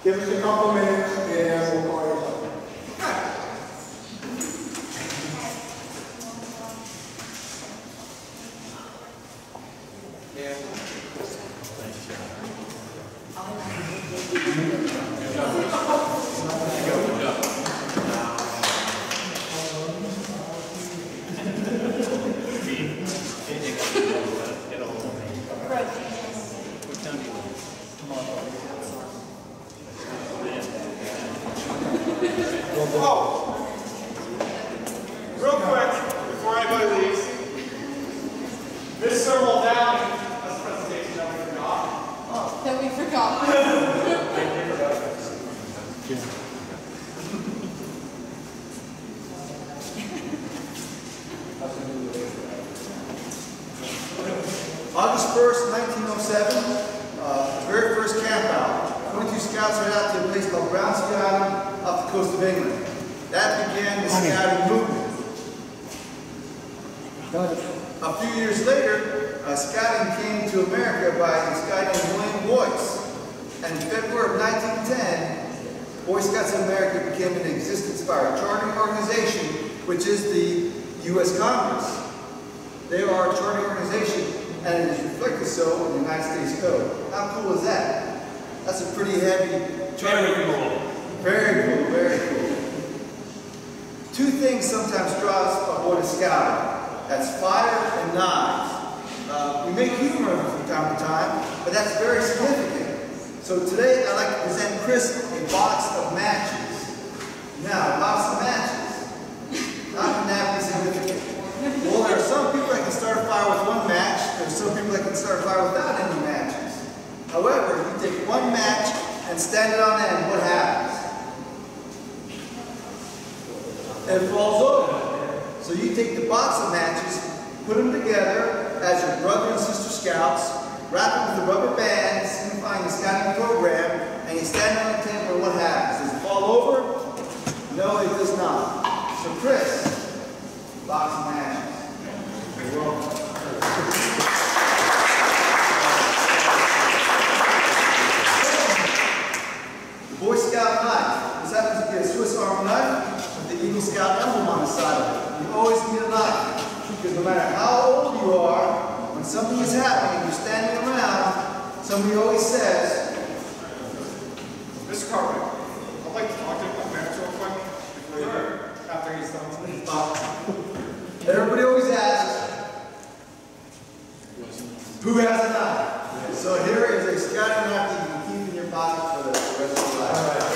Give us a couple minutes and we'll call you up. Oh, real quick, before anybody leaves, Miss Thermal Downing has a presentation that we forgot. Oh. That we forgot. August 1st, 1907, the very first camp out. 22 scouts went out to a place called Brownsea Island off the coast of England. That began the scouting movement. A few years later, scouting came to America by this guy named William Boyce. And in February of 1910, Boy Scouts of America became an existence by a chartering organization, which is the U.S. Congress. They are a chartering organization, and it is reflected so in the United States Code. How cool is that? That's a pretty heavy charter. Very cool. Very cool, very cool. Two things sometimes draw us aboard a scout. That's fire and knives. We make humor from time to time, but that's very significant. So today I'd like to present Chris a box of matches. Now, a box of matches. How can that be significant? Well, there are some people that can start a fire with one match. There are some people that can start a fire without any matches. However, if you take one match and stand it on end, what happens? It falls over. So you take the box of matches, put them together as your brother and sister scouts, wrap them with the rubber bands, signifying the scouting program, and you stand on the table and what happens? Does it fall over? No, it does not. So Chris, box of matches. You're welcome. Boy Scout knife. This happens to be a Swiss Army knife with the Eagle Scout emblem on the side of it. You always need a knife because no matter how old you are, when something is happening and you're standing around, somebody always says, Mr. Carpenter, I'd like to talk to you about marriage real quick before after he's done. Everybody always asks, who has a knife? So here is a scouting knife that you can keep in your pocket for the rest of your life. All right.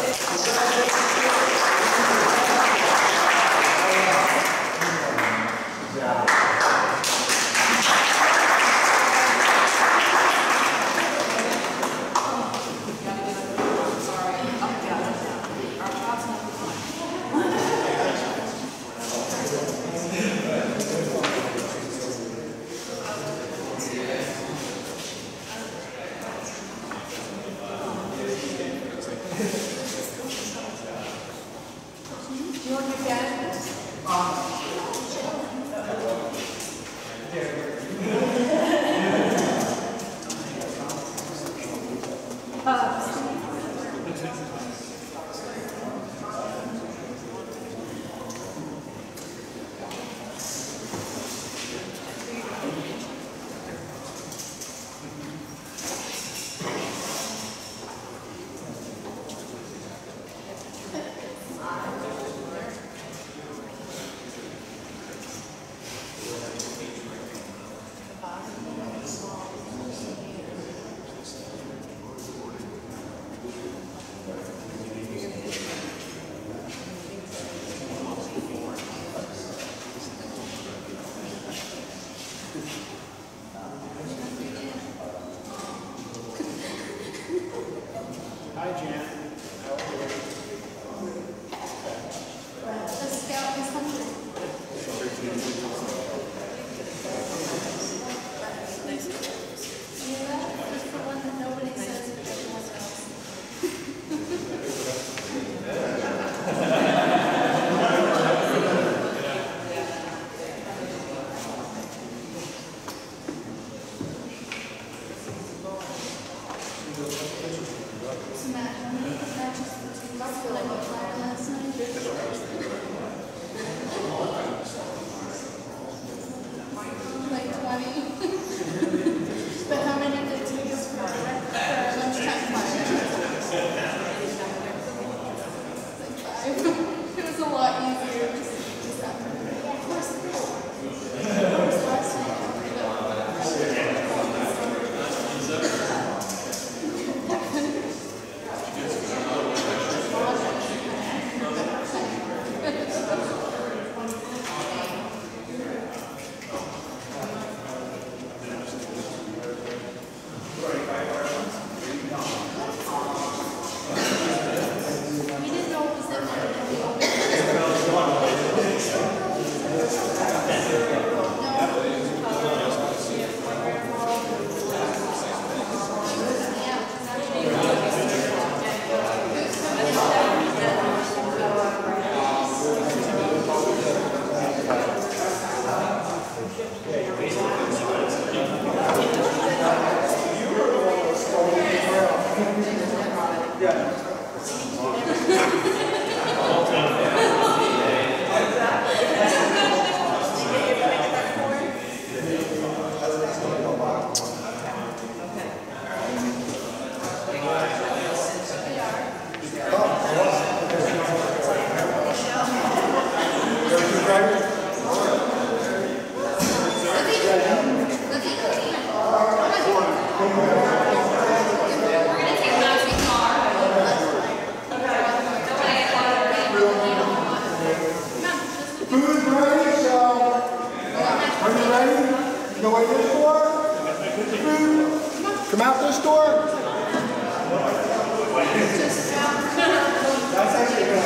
Hi, Jan. The scout is hungry. Yeah, that's the one that nobody says to everyone else. What's the matter? much is what I bought last night? Like 20. But how many did it take us for lunchtime lunch? Like 5. It was a lot easier just that. Of course it is. Last night. We didn't know it was that much. Food's ready, so are you ready? Go in this door. Food. Come out this door. That's actually good.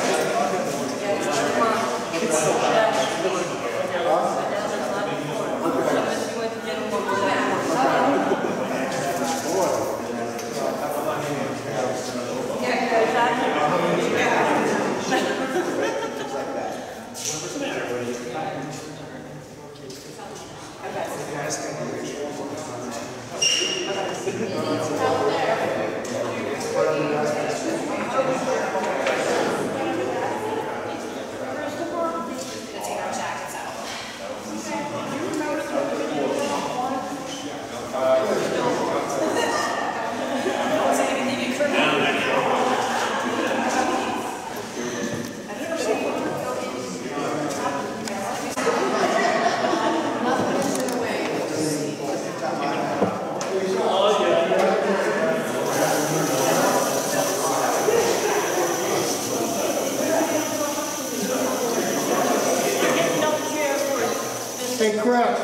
Hey, Chris,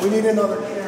we need another chair.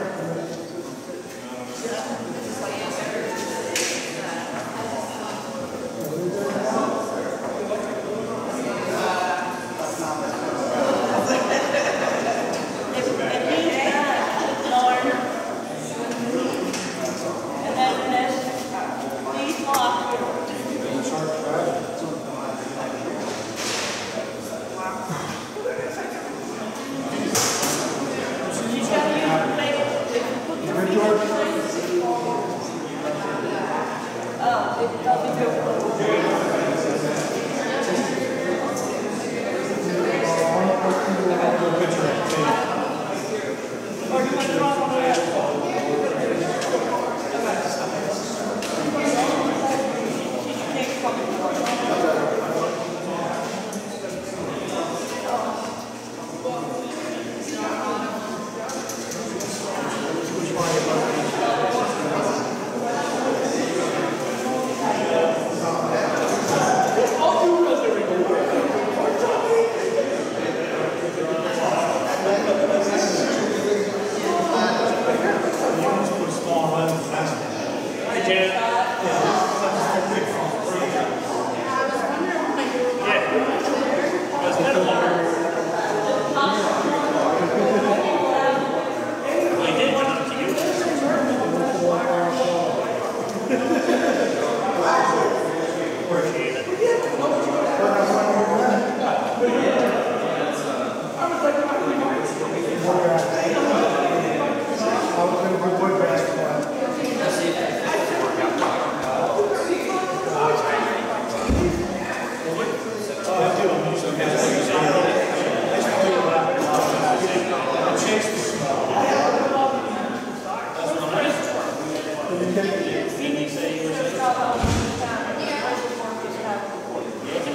Didn't he say you were saying?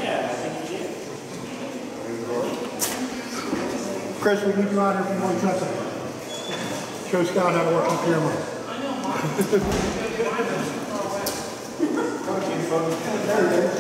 Yeah, I think he did. Chris, we need you out here for 1 second. Show Scott how to work the camera. There it is.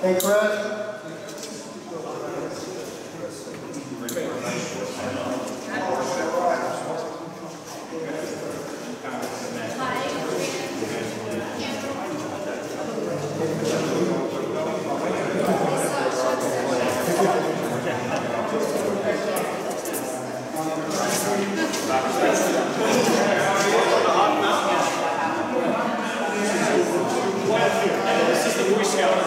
Hey, Chris. This is the Boy Scout.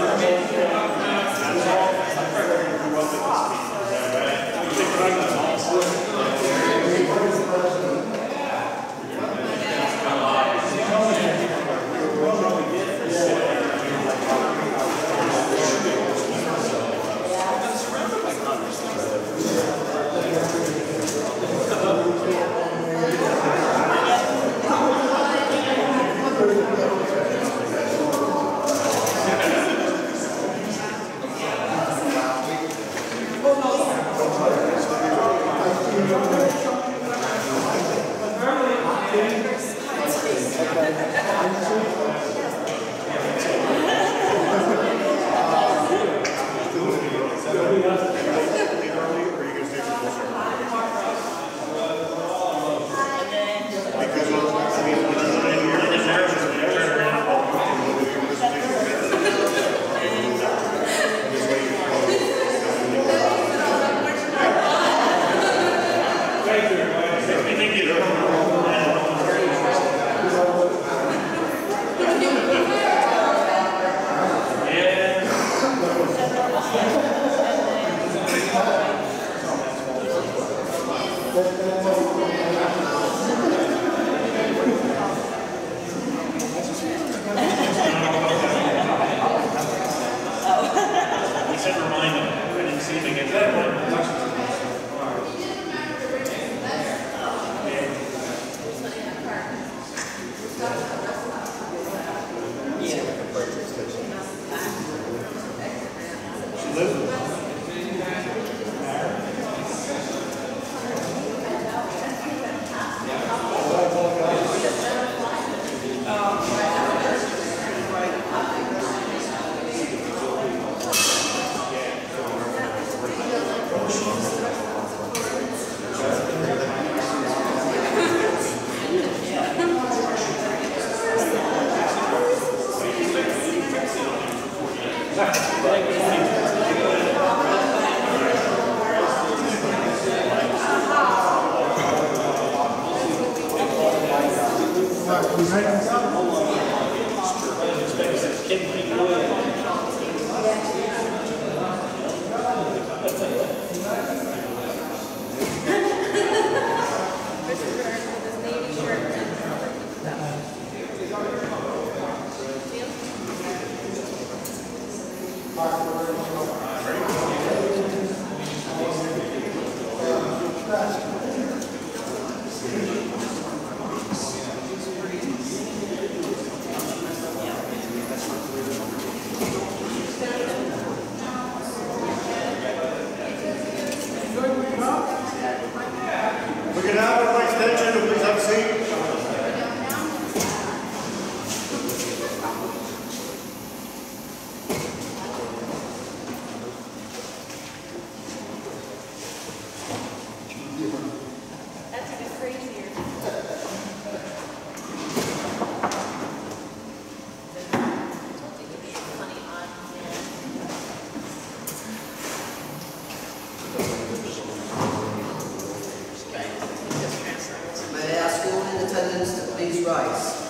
rise.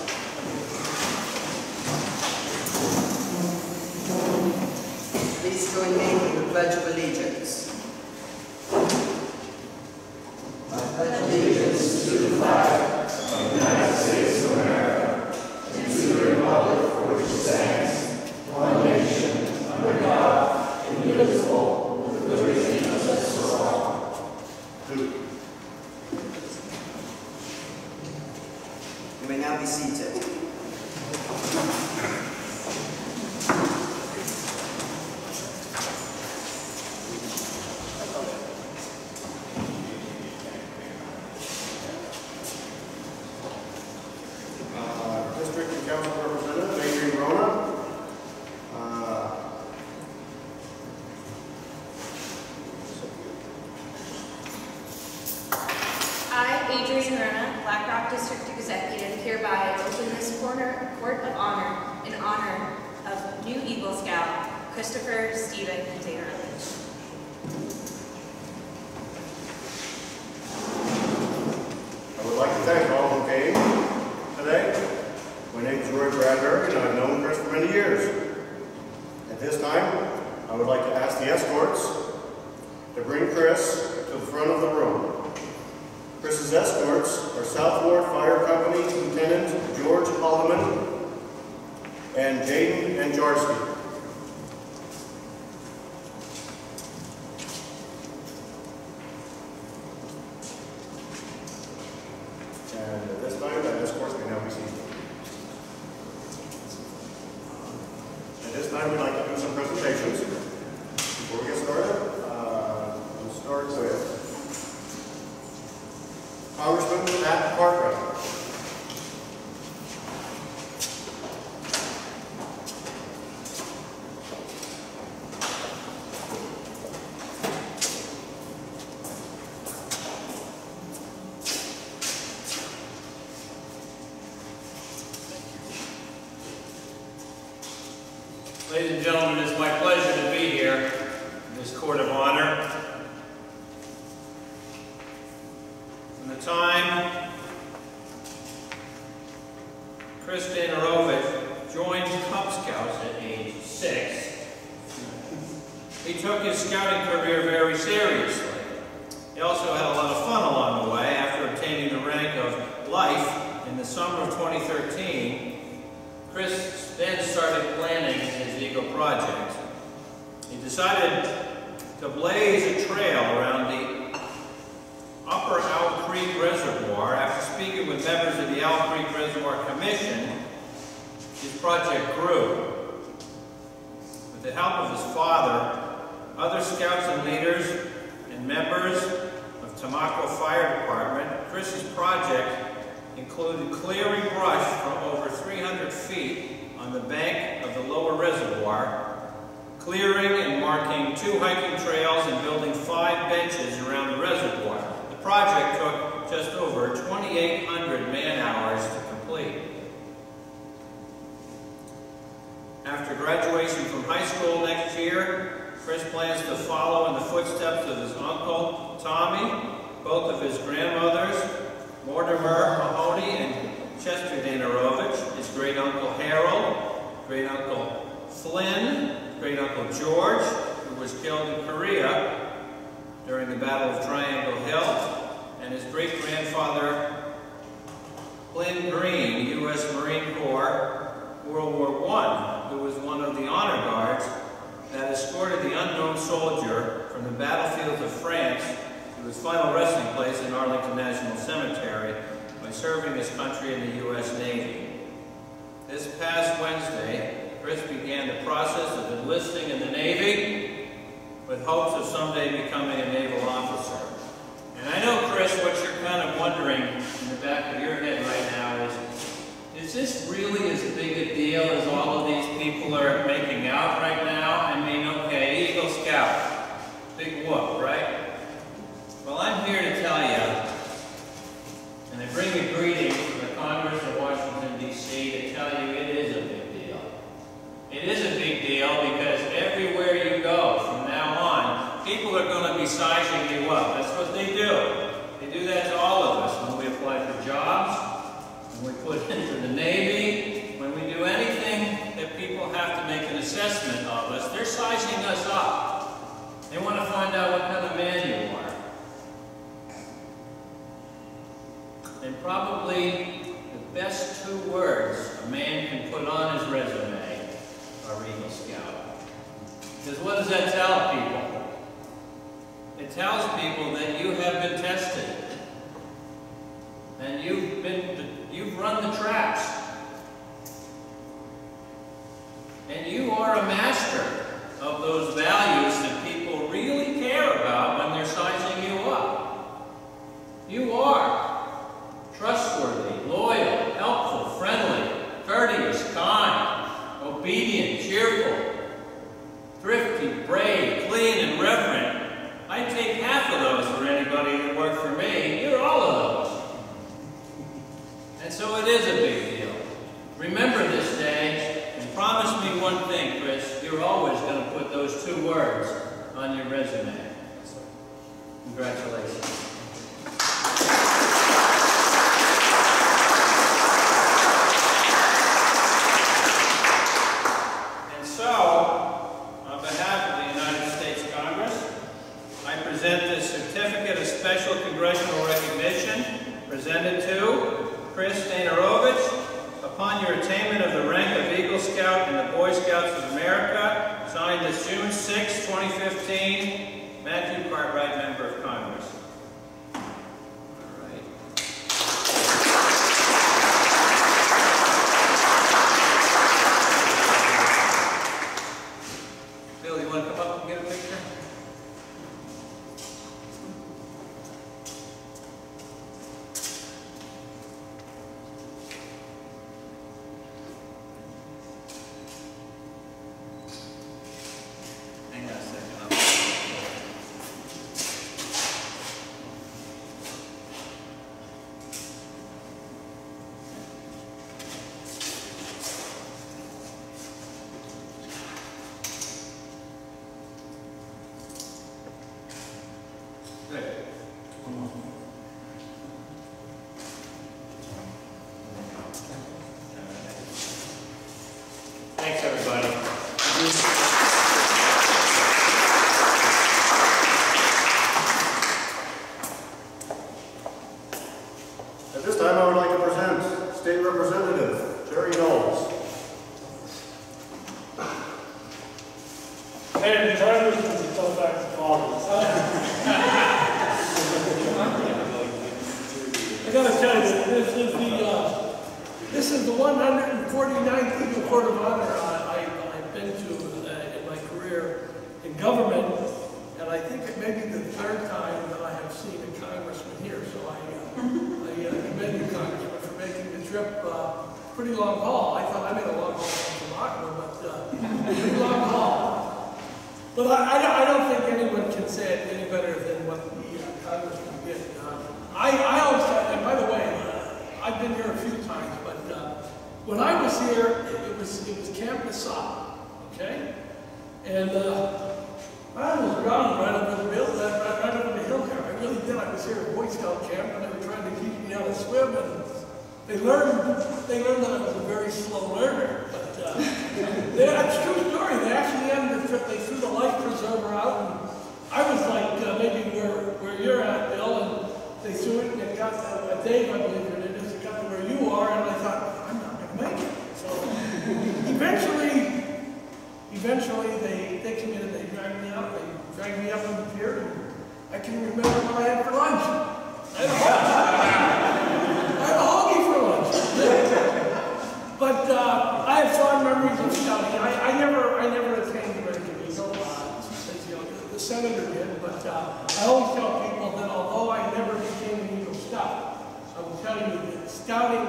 Please join me in the Pledge of Allegiance. I pledge allegiance to the flag of the United States of America and to the republic for which it stands, one nation, under God, indivisible, with liberty and justice for all. You may now be seated. District and Council Representative Daynorowicz. I, Adrian Corona, Black Rock District Executive, hereby open this Court of Honor in honor of new Eagle Scout, Christopher Stephen Daynorowicz. I would like to thank all who came today. My name is Roy Bradbury, and I've known Chris for many years. At this time, I would like to ask the escorts to bring Chris to the front of the room. Chris's escorts are South Ward Fire Company Lieutenant George Holloman and Jaden Anjarski. And at this time, the escorts may now be seated. At this time, we'd like to do some presentations. Before we get started, we'll start with Congressman Matt Cartwright. Ladies and gentlemen, it's my pleasure to be here in this Court of Honor. From the time Chris Daynorowicz joined Cub Scouts at age 6, he took his scouting career very seriously. He also had a lot of fun along the way. After obtaining the rank of Life in the summer of 2013, Chris then started planning his Eagle project. He decided to blaze a trail around the Upper Owl Creek Reservoir. After speaking with members of the Owl Creek Reservoir Commission, his project grew. With the help of his father, other scouts and leaders, and members of Tamako Fire Department, Chris's project included clearing brush for over 300 feet on the bank of the lower reservoir, clearing and marking 2 hiking trails and building 5 benches around the reservoir. The project took just over 2,800 man-hours to complete. After graduation from high school next year, Chris plans to follow in the footsteps of his uncle, Tommy, both of his grandmothers, Mortimer Mahoney and Chester Daynorowicz, his great-uncle Harold, great-uncle Flynn, great-uncle George, who was killed in Korea during the Battle of Triangle Hill, and his great-grandfather Flynn Green, U.S. Marine Corps, World War I, who was one of the honor guards that escorted the unknown soldier from the battlefields of France to his final resting place in Arlington National Cemetery by serving his country in the U.S. Navy. This past Wednesday, Chris began the process of enlisting in the Navy with hopes of someday becoming a naval officer. And I know, Chris, what you're kind of wondering in the back of your head right now is this really as big a deal as all of these people are making out right now? I mean, okay, Eagle Scout, big whoop, right? Well, I'm here to tell you, and I bring you greetings from the Congress of Washington, D.C. to tell you it is a big deal. It is a big deal because everywhere you go from now on, people are going to be sizing you up. That's what they do. They do that to all of us when we apply for jobs, when we're put into the Navy, when we do anything that people have to make an assessment of us, they're sizing us up. They want to find out what kind of man you are. And probably the best 2 words a man can put on his resume are Eagle Scout. Because what does that tell people? It tells people that you have been tested. And you've run the traps. And you are a master of those values that people really care about when they're sizing you up. You are trustworthy, loyal, helpful, friendly, courteous, kind, obedient, cheerful, thrifty, brave, clean, and reverent. I'd take half of those for anybody that worked for me. You're all of those. And so it is a big deal. Remember this day, and promise me one thing, Chris. You're always going to put those 2 words on your resume. Congratulations. And so, on behalf of the United States Congress, I present this certificate of special congressional recognition presented to Chris Daynorowicz, upon your attainment of the rank of Eagle Scout in the Boy Scouts of America, signed this June 6, 2015, Matthew Cartwright, Member of Congress. All right. Bill, you want to come up and get a picture? Good. Thanks, everybody. At this time, I would like to present State Representative Jerry Knowles. Hey, the time is so back to August. I gotta tell you, this is the 149th Eagle Court of Honor I've been to in my career in government, and I think it may be the 3rd time that I have seen a congressman here. So I commend you, Congressman, for making the trip pretty long haul. I thought I made a long haul from Ottawa, but pretty long haul. But I don't think anyone can say it any better than what the congressman did. I always thought, and by the way, I've been here a few times, but when I was here, it was Camp Nassau, okay? And I was drowned right over the hill, right over the hill here. I really did. I was here at Boy Scout camp, and they were trying to teach me how to swim, and they learned that I was a very slow learner. But that's a true story. They actually ended the trip. They threw the life preserver out, and I was like maybe where you're at, Bill, and they threw it, and it got Dave, I believe it is, it got to where you are, and I thought, I'm not going to make it. So eventually they came in and they dragged me out. They dragged me up on the pier, and I can remember what I had for lunch. I had a hoagie for lunch. But I have fond memories of scouting. I never attained the rank of Eagle, as the senator did, but I always tell people that although I never became an Eagle Scout, I will tell you that scouting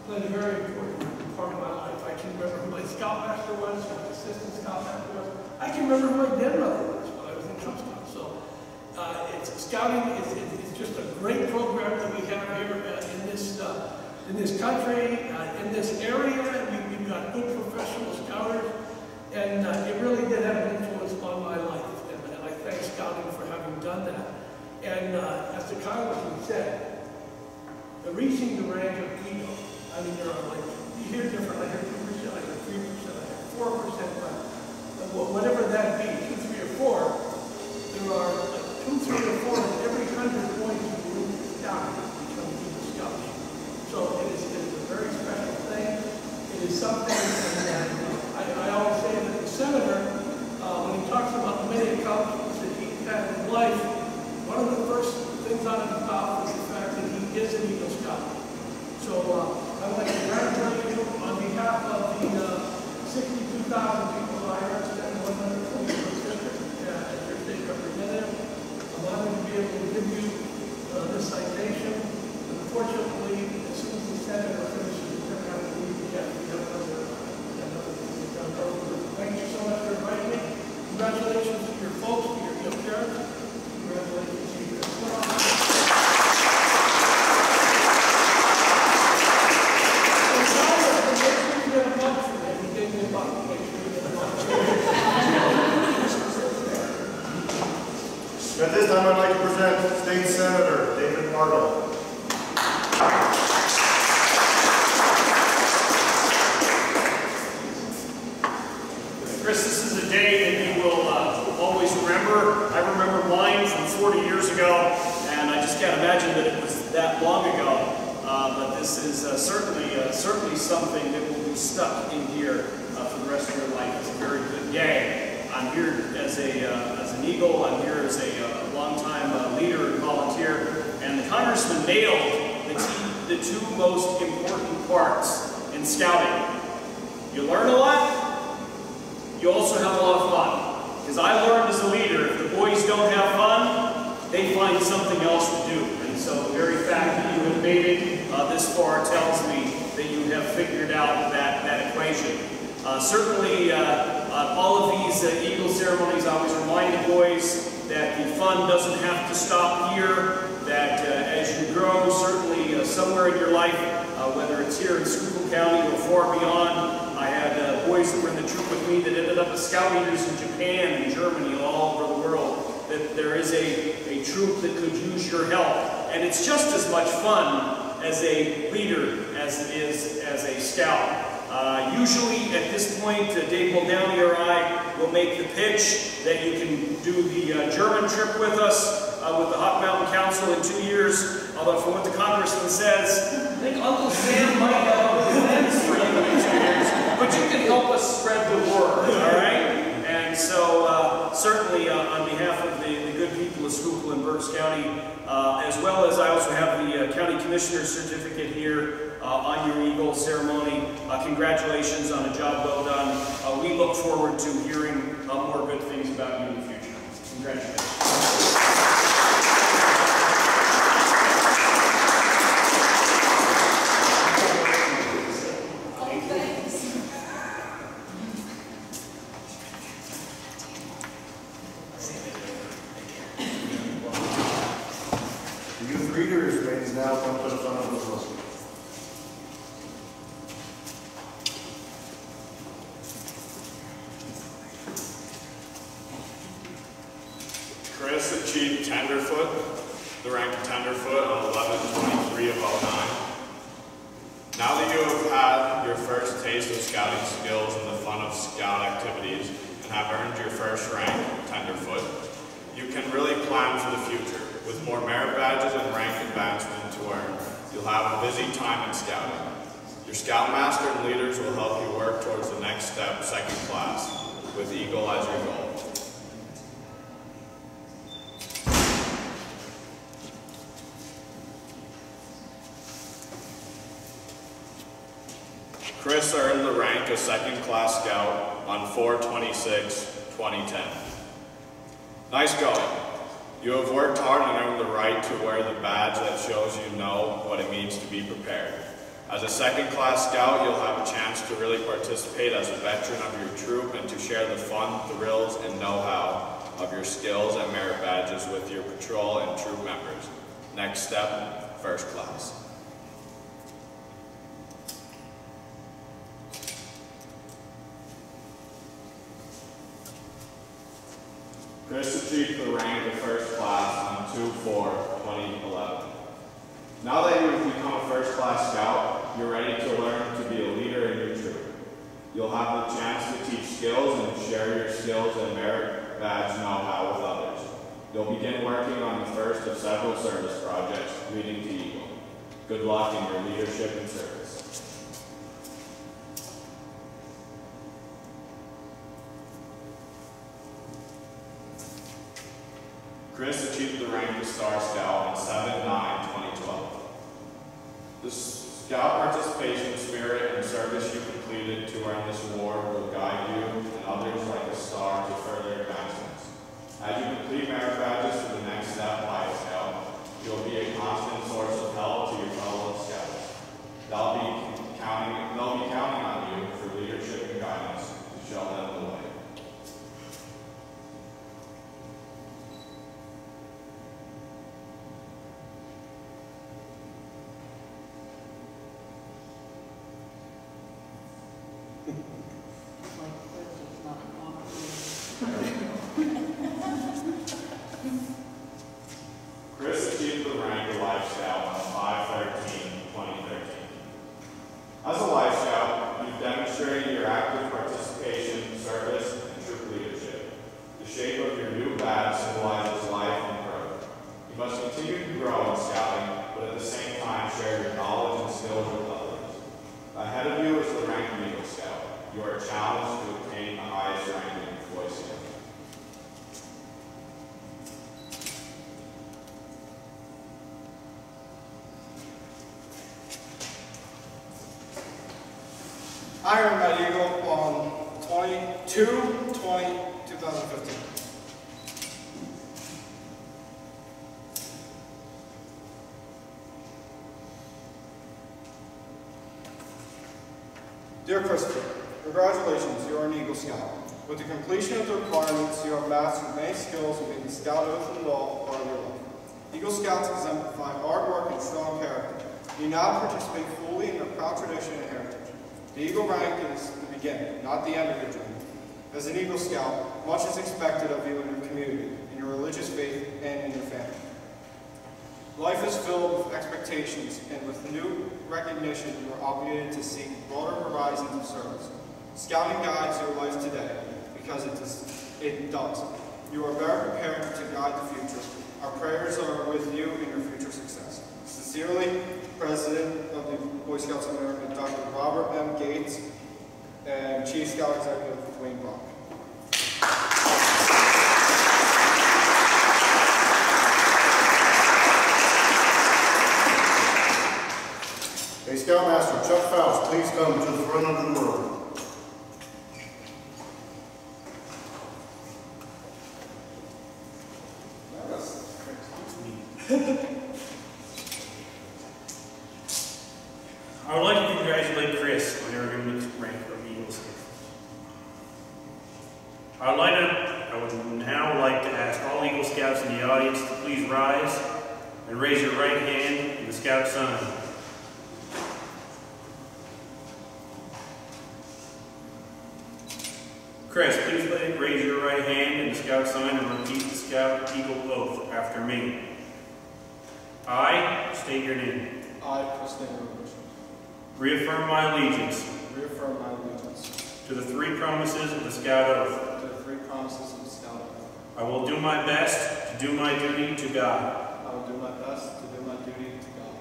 played a very important part of my life. I can remember who my scoutmaster was, who my assistant scoutmaster was. I can remember who my den mother was when I was in Cub Scouts. So scouting is just a great program that we have here in this country, in this area. We've got good professional scouters, and it really did have an influence on my life. And I thank scouting for having done that. And as the Congressman said, reaching the rank of Eagle is something that I always say that the senator, when he talks about the many accomplishments that he had in life, one of the first things on his mouth is the fact that he is an Eagle Scout. So I would like to congratulate you on behalf of the 62,000 people I represent in 140 district as your state representative. I'm honored to be able to give you this citation. Unfortunately, as soon as the senator finishes, we're going to have to leave again. Thank you so much for inviting me. Congratulations to your folks, to your parents. Congratulations to you. At this time, I'd like to present State Senator David Arnold. Chris, this is a day that you will always remember. I remember mine from 40 years ago, and I just can't imagine that it was that long ago. But this is certainly something that will be stuck in here for the rest of your life. It's a very good day. I'm here as an Eagle. I'm here as a longtime leader and volunteer. And the Congressman nailed the two most important parts in scouting. You learn a lot. You also have a lot of fun. Because I learned as a leader, if the boys don't have fun, they find something else to do. And so the very fact that you have made it this far tells me that you have figured out that equation. Certainly, all of these Eagle ceremonies, I always remind the boys that the fun doesn't have to stop here, that as you grow, certainly somewhere in your life, whether it's here in Schuylkill County or far beyond, I had boys that were in the troop with me that ended up as scout leaders in Japan and Germany and all over the world, that there is a troop that could use your help. And it's just as much fun as a leader as it is as a scout. Usually at this point, Dave Muldowney or I will make the pitch that you can do the German trip with us with the Hawk Mountain Council in 2 years. Although from what the Congressman says, I think Uncle Sam might have other plans for you in 2 years. But you can help us spread the word, all right? And so certainly on behalf of the good people of Schuylkill and Berks County, as well as I also have the County Commissioner's certificate here on your Eagle ceremony. Congratulations on a job well done. We look forward to hearing more good things about you in the future. Congratulations. The youth readers may now come to the front of the room. Chris achieved tenderfoot, the rank of tenderfoot on 11/23 of 09. Now that you have had your first taste of scouting skills and the fun of scout activities and have earned your first rank, tenderfoot, you can really plan for the future. With more merit badges and rank advancement to earn, you'll have a busy time in scouting. Your scoutmaster and leaders will help you work towards the next step, second class, with Eagle as your goal. Chris earned the rank of second class scout on 4/26/2010. Nice going. You have worked hard and earned the right to wear the badge that shows you know what it means to be prepared. As a second class scout, you'll have a chance to really participate as a veteran of your troop and to share the fun, thrills, and know-how of your skills and merit badges with your patrol and troop members. Next step, first class. Chris achieved the rank of first class on 2/4/2011. Now that you've become a first class scout, you're ready to learn to be a leader in your troop. You'll have the chance to teach skills and share your skills and merit badge know-how with others. You'll begin working on the first of several service projects leading to Eagle. Good luck in your leadership and service. ranked a Star Scout on 7/9/2012. The Scout participation spirit and service you completed to earn this award will guide you and others like a star to further advancements. As you complete merit badges for the next step Life Scout, you'll be a constant source of help to your fellow Scouts. They'll be counting on you for leadership and guidance to show them the way. Chris achieved the rank of Life Scout on 5/13/2013. As a Life Scout, you've demonstrated your active participation, service, and troop leadership. The shape of your new badge symbolizes life and growth. You must continue to grow in Scouting, but at the same time share your knowledge and skills with others. Ahead of you is the rank of Eagle Scout. You are challenged to obtain the highest ranking Boy Scout. I earned my Eagle on 22/20/2015. Dear Christopher, congratulations, you are an Eagle Scout. With the completion of the requirements, you have mastered many skills and made the Scout oath and law part of your life. Eagle Scouts exemplify hard work and strong character. You now participate fully in a proud tradition and heritage. The Eagle rank is the beginning, not the end of your journey. As an Eagle Scout, much is expected of you in your community, in your religious faith, and in your family. Life is filled with expectations, and with new recognition, you are obligated to seek broader horizons of service. Scouting guides your life today, because it does. You are better prepared to guide the future. Our prayers are with you in your future success. Sincerely, President of the Boy Scouts of America, Dr. Robert M. Gates, and Chief Scout Executive Wayne Brock. Hey, Scoutmaster Chuck Faust, please come to the front of the room. I would like to congratulate Chris on earning the rank of Eagle Scout. I would now like to ask all Eagle Scouts in the audience to please rise and raise your right hand in the Scout sign. Chris, please raise your right hand in the Scout sign and repeat the Scout Eagle oath after me. I state your name. I, Chris Daynorowicz, reaffirm my allegiance reaffirm my allegiance to the three promises of the Scout Oath. to the three promises of the Scout Oath. I will do my best to do my duty to God I will do my best to do my duty to God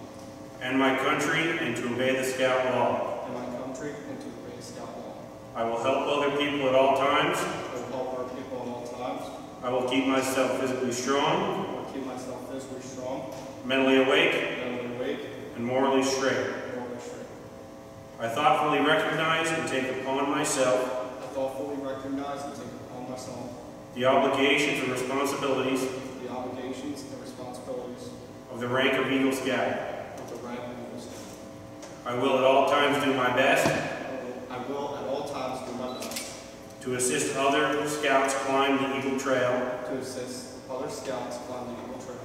and my country and to obey the Scout law. and my country and to obey Scout law. I will help other people at all times. I will help our people at all times. I will keep myself physically strong, I will keep myself physically strong, mentally awake, mentally awake, and morally straight. and morally straight. I thoughtfully recognize and take upon myself I thoughtfully recognize and take upon myself the obligations and responsibilities the obligations and responsibilities of the rank of Eagle Scout. of the rank of Eagle Scout. I will at all times do my best I will at all times do my best to assist other Scouts climb the Eagle Trail, to assist other Scouts climb the Eagle Trail,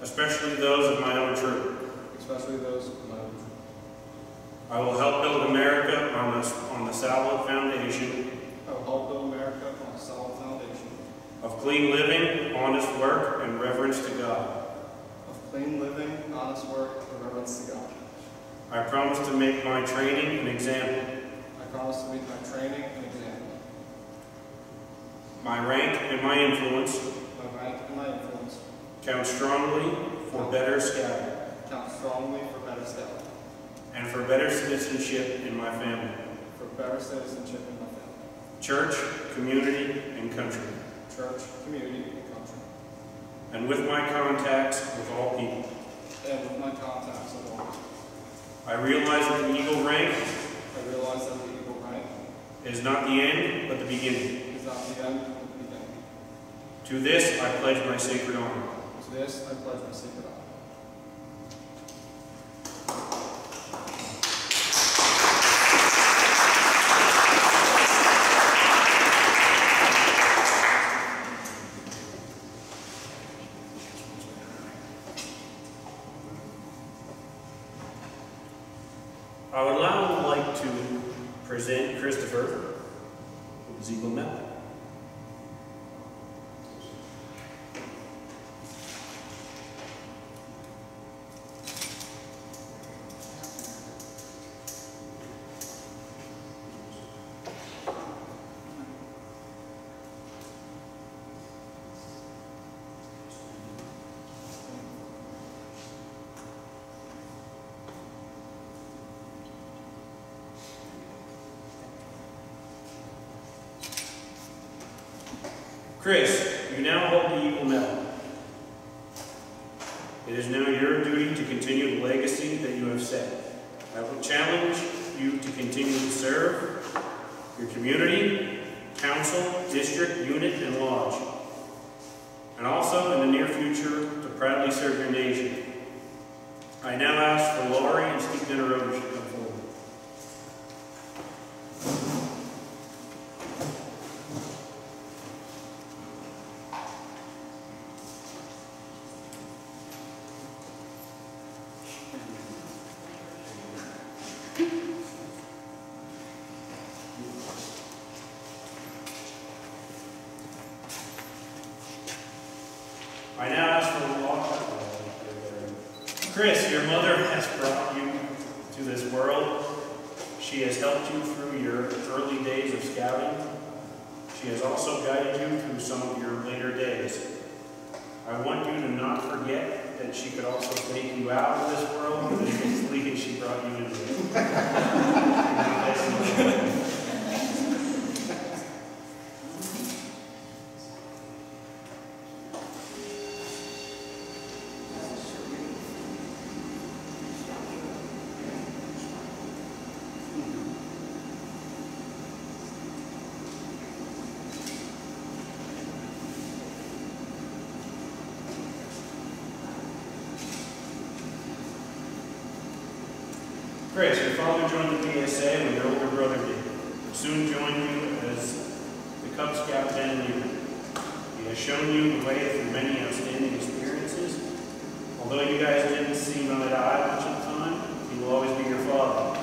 especially those of my own troop. especially those of my own troop. I will help build America on the solid foundation I will help build America on a solid foundation of clean living, honest work, and reverence to God. of clean living, honest work, and reverence to God. I promise to make my training an example. I promise to make my training an example. My rank and my influence My rank and my influence count strongly for better scouting count strongly for better scouting, and for better citizenship in my family, for better citizenship in my family, church, community, and country. church, community, and country. and with my contacts with all people. and with my contacts with all. I realize that the Eagle rank I realize that the Eagle rank is not the end, but the beginning. is not the end, but the beginning. To this I pledge my sacred honor. To this, I pledge my sacred honor. I would now like to present Christopher with his Eagle Medal. Chris, you now hold the Eagle Medal. It is now your duty to continue the legacy that you have set. I will challenge you to continue to serve your community, council, district, unit, and lodge. And also, in the near future, to proudly serve your nation. I now ask for Laurie and Steve Daynorowicz to come forward. I now ask for Chris, your mother has brought you to this world. She has helped you through your early days of scouting. She has also guided you through some of your later days. I want you to not forget that she could also take you out of this world as easily as she brought you into it. Chris, your father joined the PSA when your older brother did. Soon joined you as the Cub Scout band leader. He has shown you the way through many outstanding experiences. Although you guys didn't seem eye to eye much of the time, he will always be your father.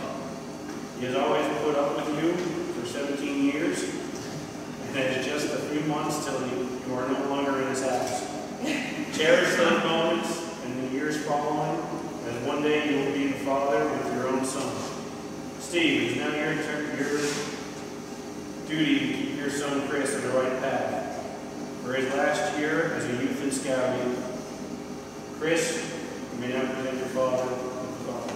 He has always put up with you for 17 years, and it is just a few months till you are no longer in his house. Cherish those moments and the years following, as one day you will be the father with your own son. Steve, it's now your duty to keep your son Chris on the right path. For his last year as a youth in scouting, Chris, you may now present your father with the father.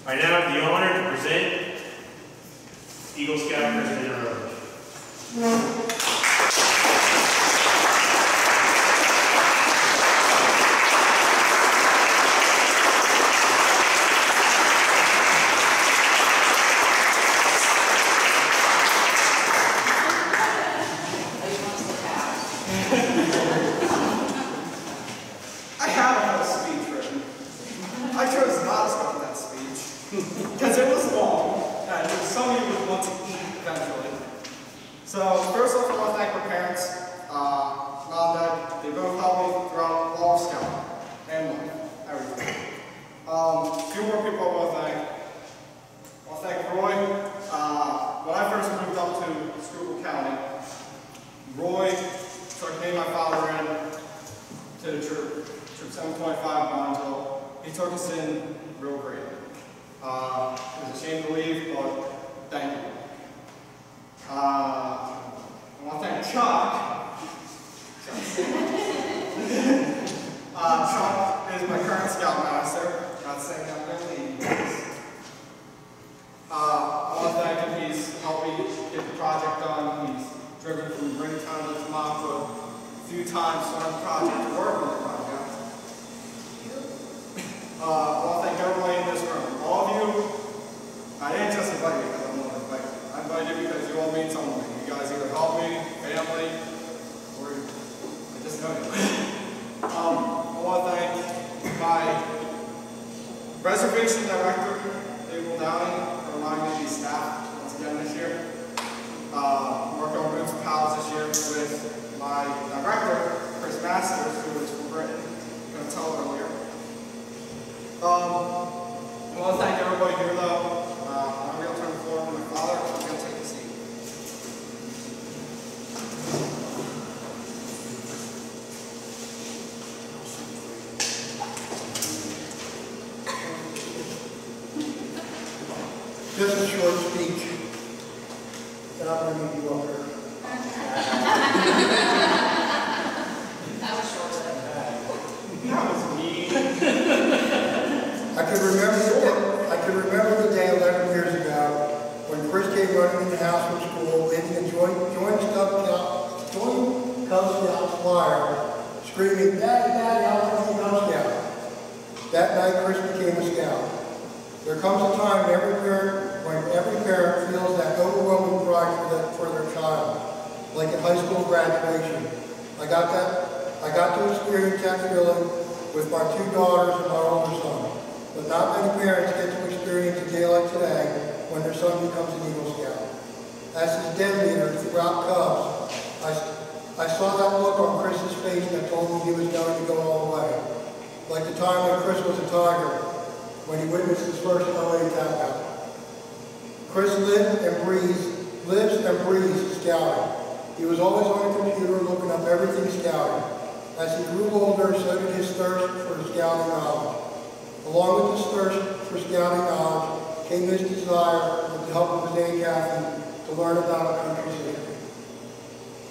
I now have the honor to present Eagle Scout Chris Daynorowicz. I have a whole speech written. I chose not to start that speech because it was long and some of you would want to eat eventually. So first off, I want to thank my parents, mom and dad. They both helped me throughout all of Scout and life, everything. A few more people I want to thank. I want to thank Roy. When I first moved up to Schuylkill County, Roy took me and my father in to the troop 7.5 Bonneville. He took us in real great. It was a shame to leave, but thank you. I want to thank Chuck. Chuck is my current scoutmaster. Not saying I'm going to leave. I want to thank him. He's helped me get the project done. He's driven from Ringtown to Tamaka a few times on the project to work on the project. I want to thank everybody in this room. All of you, I didn't just invite you because I want to invite you. I invited you because you all mean something to me. You guys either help me, family, or I just know you. I want to thank my reservation director, Dave Downey, for allowing me to be staff once again this year. Working on Roots and Pals this year with my director, Chris Masters, who is from Britain. I'm going to tell earlier. I want to thank everybody here though. I'm going to turn the floor over to my father. I'm going to take a seat. Just a short speech, and I'm going to need you up here. That was short. That was mean. I can remember the day 11 years ago when Chris came running in the house from school, leading a joint Cub Scout flyer, screaming, "Daddy, Daddy, I want to be a Cub Scout." That night, Chris became a scout. There comes a time when every parent feels that overwhelming pride for their child, like at high school graduation. I got to experience that feeling with my two daughters and my older son. But not many parents get to experience a day like today when their son becomes an Eagle Scout. As his den leader throughout Cubs, I saw that look on Chris's face that told me he was going to go all the way. Like the time when Chris was a Tiger, when he witnessed his first LA tap out. Chris lives and breathes scouting. He was always on the computer looking up everything scouting. As he grew older, so did his thirst for scouting knowledge. Along with his thirst for scouting knowledge came his desire, with the help of his Aunt Kathy, to learn about our country's history.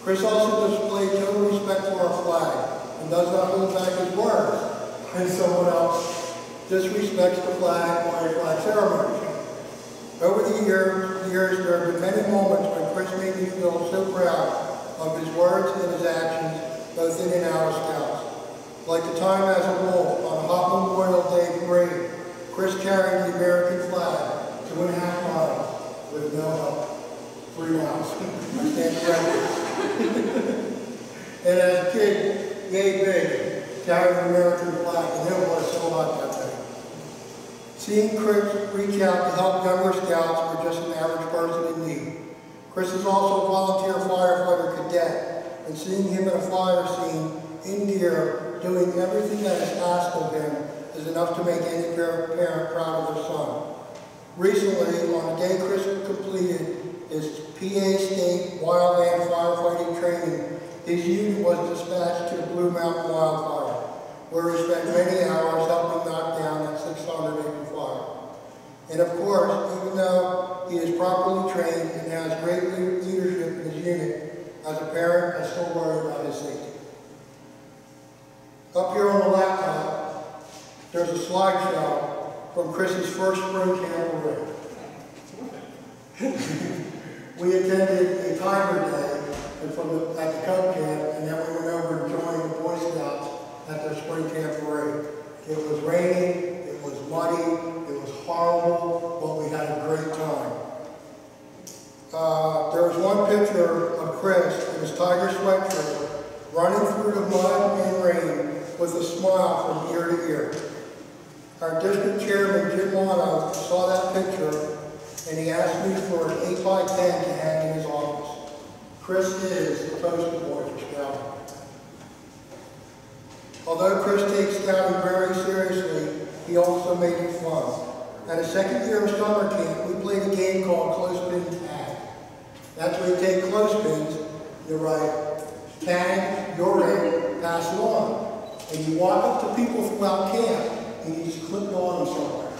Chris also displayed total respect for our flag and does not hold back his words when someone else disrespects the flag or a flag ceremony. Over the years, there have been many moments when Chris made me feel so proud of his words and his actions, both in and out of Scouts. Like the time as a wolf on a hot Memorial Day parade, Chris carried the American flag 2.5 miles with no help. 3 miles. I stand corrected. And as a kid, yay big, carried the American flag, and it was so hot that day. Seeing Chris reach out to help younger Scouts or just an average person in need. Chris is also a volunteer firefighter cadet, and seeing him in a fire scene in gear, doing everything that is asked of him is enough to make any parent proud of their son. Recently, on the day Chris completed his PA State Wildland firefighting training, his unit was dispatched to the Blue Mountain Wildfire, where he spent many hours helping knock down that 600-acre fire. And of course, even though he is properly trained and has great leadership in his unit, as a parent, I still worry about his safety. Up here on the laptop, there's a slideshow from Chris's first spring camp parade. We attended a Tiger Day at the Cub Camp, and then we went over and joined the Boy Scouts at their spring camp parade. It was raining, it was muddy, it was horrible, but we had a great time. There was one picture of Chris in his Tiger sweatshirt running through the mud and rain with a smile from ear to ear. Our district chairman, Jim Lano, saw that picture and he asked me for an 8x10 to hang in his office. Chris is the poster boy for Scouting. Although Chris takes Scouting very seriously, he also made it fun. At his second year of summer camp, we played a game called Clothespin Tag. That's where you take clothespins, you write, tag, you're in, pass it on. And you walk up to people throughout camp, and you just clip it on them somewhere.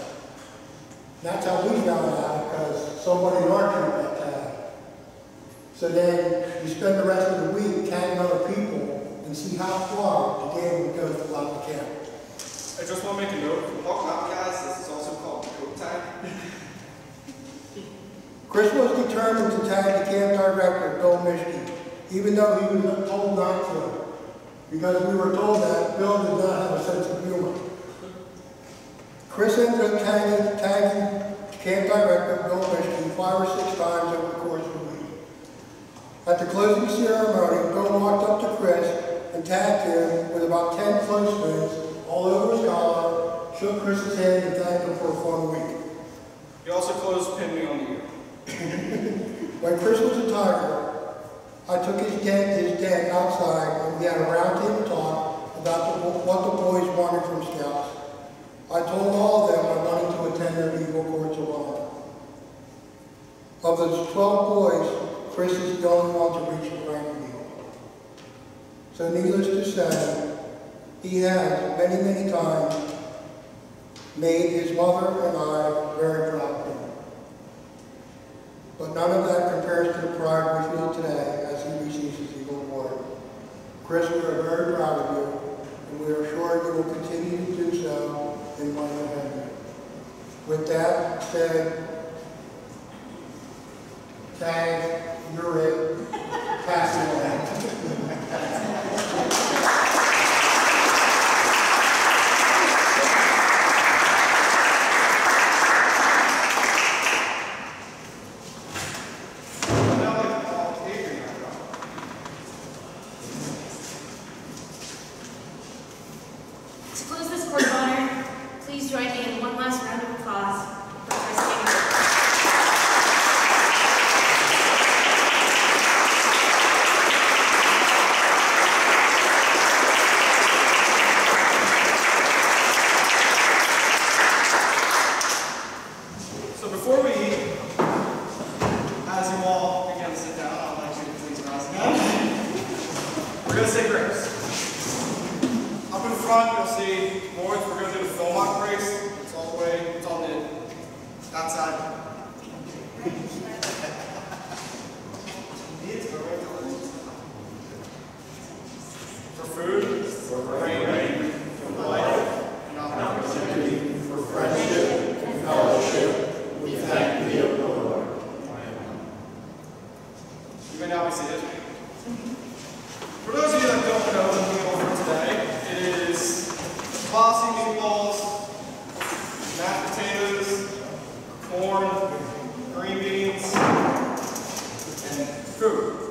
That's how we found out, because somebody in our troop got tagged. So then you spend the rest of the week tagging other people and see how far the game would go throughout the camp. I just want to make a note, for Hawk Mountain guys, this is also called coat tag. Chris was determined to tag the camp director, Bill Mischke, even though he was told not to, because we were told that Bill did not have a sense of humor. Chris ended up tagging camp director, Bill Mischke, 5 or 6 times over the course of the week. At the closing ceremony, Bill walked up to Chris and tagged him with about 10 clothespins all over his collar, shook Chris's hand and thanked him for a fun week. He also clothespinned me on the ear. When Chris was a Tiger, I took his dad outside and we had a round table talk about what the boys wanted from Scouts. I told all of them I wanted to attend their Eagle Courts of Honor. Of those 12 boys, Chris is the only one to reach the rank of Eagle. So needless to say, he has many, many times made his mother and I very proud of him. But none of that compares to the pride we feel today as he receives his Eagle Award. Chris, we are very proud of you, and we are sure you will continue to do so in money ahead. With that said, tag, you're it, pass it on. To close this court of honor, please join me in one last round of applause for Chris Daynorowicz. So before we, as you all begin to sit down, I'd like you to please rise again. We're going to say grace. Up in front, you'll see Lawrence. We're going to do the Philmont grace. It's all the way, it's on that side. For food, for rain, for life, and opportunity, for friendship and fellowship, we thank thee, O Lord. You may now be seated. For those of you that don't know the meal for today, it is bossy meatballs, mashed potatoes, corn, green beans, and food.